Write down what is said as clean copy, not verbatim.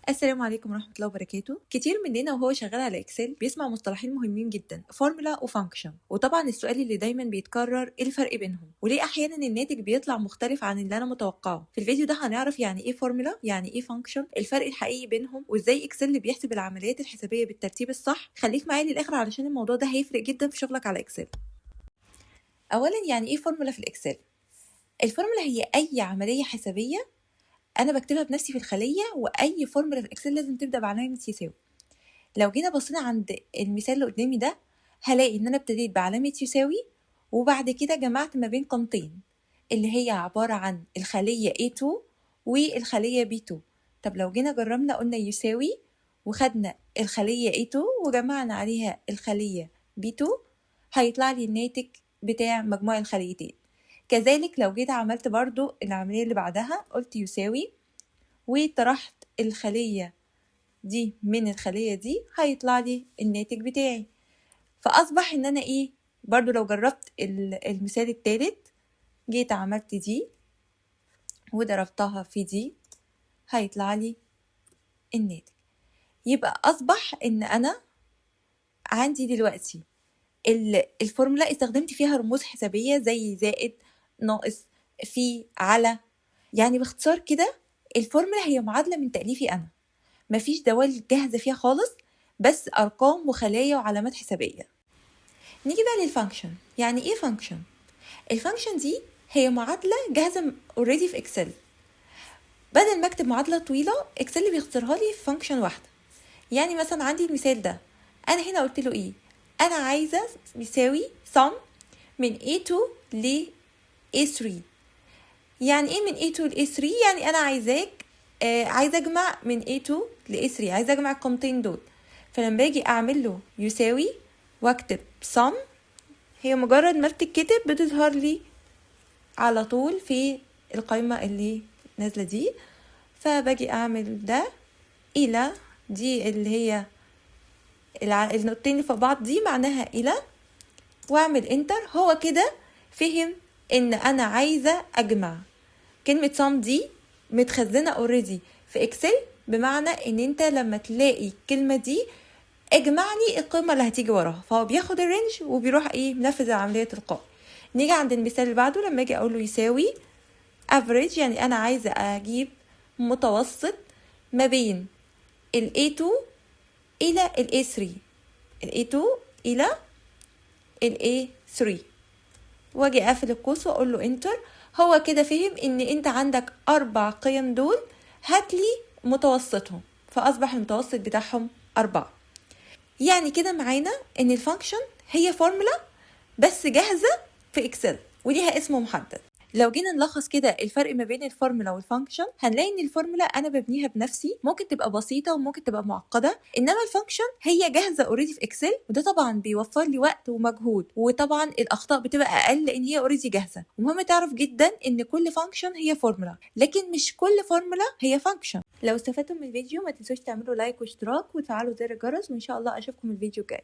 السلام عليكم ورحمة الله وبركاته. كتير مننا وهو شغال على اكسل بيسمع مصطلحين مهمين جدا، فورمولا وفانكشن. وطبعا السؤال اللي دايما بيتكرر ايه الفرق بينهم، وليه احيانا الناتج بيطلع مختلف عن اللي انا متوقعه. في الفيديو ده هنعرف يعني ايه فورمولا، يعني ايه فانكشن، الفرق الحقيقي بينهم، وازاي اكسل اللي بيحسب العمليات الحسابية بالترتيب الصح. خليك معايا للاخر علشان الموضوع ده هيفرق جدا في شغلك على اكسل. اولا يعني ايه فورمولا في الاكسل؟ الفورمولا هي اي عملية حسابية انا بكتبها بنفسي في الخليه، واي فورمولا في الاكسل لازم تبدا بعلامه يساوي. لو جينا بصينا عند المثال اللي قدامي ده هلاقي ان انا ابتديت بعلامه يساوي، وبعد كده جمعت ما بين قيمتين اللي هي عباره عن الخليه A2 والخليه B2. طب لو جينا جربنا قلنا يساوي وخدنا الخليه A2 وجمعنا عليها الخليه B2، هيطلع لي الناتج بتاع مجموع الخليتين. كذلك لو جيت عملت برضو العملية اللي بعدها قلت يساوي وطرحت الخلية دي من الخلية دي، هيطلع لي الناتج بتاعي. فأصبح إن أنا إيه، برضو لو جربت المثال الثالث، جيت عملت دي وضربتها في دي، هيطلع لي الناتج. يبقى أصبح إن أنا عندي دلوقتي الفورمولا استخدمت فيها رموز حسابية زي زائد، ناقص، في، على. يعني باختصار كده الفورمولا هي معادلة من تأليفي أنا، مفيش دوال جاهزة فيها خالص، بس أرقام وخلايا وعلامات حسابية. نيجي بقى للفانكشن. يعني إيه فانكشن؟ الفانكشن دي هي معادلة جاهزة اوريدي في إكسل. بدل ما أكتب معادلة طويلة، إكسل بيختصرها لي في فانكشن واحدة. يعني مثلا عندي المثال ده، أنا هنا قلت له إيه؟ أنا عايزة يساوي sum من A2 ل A3. يعني ايه من A2 ل A3؟ يعني انا عايزه اجمع من A2 ل A3، عايزه اجمع القيمتين دول. فلما باجي اعمل له يساوي واكتب sum، هي مجرد ما بتتكتب بتظهر لي على طول في القائمه اللي نازله دي. فباجي اعمل ده الى دي اللي هي النقطتين اللي في بعض دي معناها الى، واعمل انتر. هو كده فهم ان انا عايزه اجمع. كلمة sum دي متخزنة اوريدي في اكسل، بمعنى ان انت لما تلاقي الكلمة دي اجمع لي القيمة اللي هتيجي وراها، فهو بياخد الرينج وبيروح منفذ العملية تلقائي. نيجي عند المثال اللي بعده، لما اجي اقول له يساوي average، يعني انا عايزة اجيب متوسط ما بين ال A2 الى ال A3، ال A2 الى ال A3، واجي اقفل القوس واقول له انتر. هو كده فهم ان انت عندك 4 قيم دول، هاتلي متوسطهم، فاصبح المتوسط بتاعهم 4. يعني كده معانا ان الفانكشن هي فورمولا بس جاهزة في اكسل وليها اسم محدد. لو جينا نلخص كده الفرق ما بين الفورمولا والفانكشن، هنلاقي ان الفورمولا انا ببنيها بنفسي، ممكن تبقى بسيطه وممكن تبقى معقده، انما الفانكشن هي جاهزه اوريدي في اكسل، وده طبعا بيوفر لي وقت ومجهود، وطبعا الاخطاء بتبقى اقل لان هي اوريدي جاهزه. ومهم تعرف جدا ان كل فانكشن هي فورمولا، لكن مش كل فورمولا هي فانكشن. لو استفدتم من الفيديو ما تنسوش تعملوا لايك واشتراك وتفعلوا زر الجرس، وان شاء الله اشوفكم الفيديو الجاي.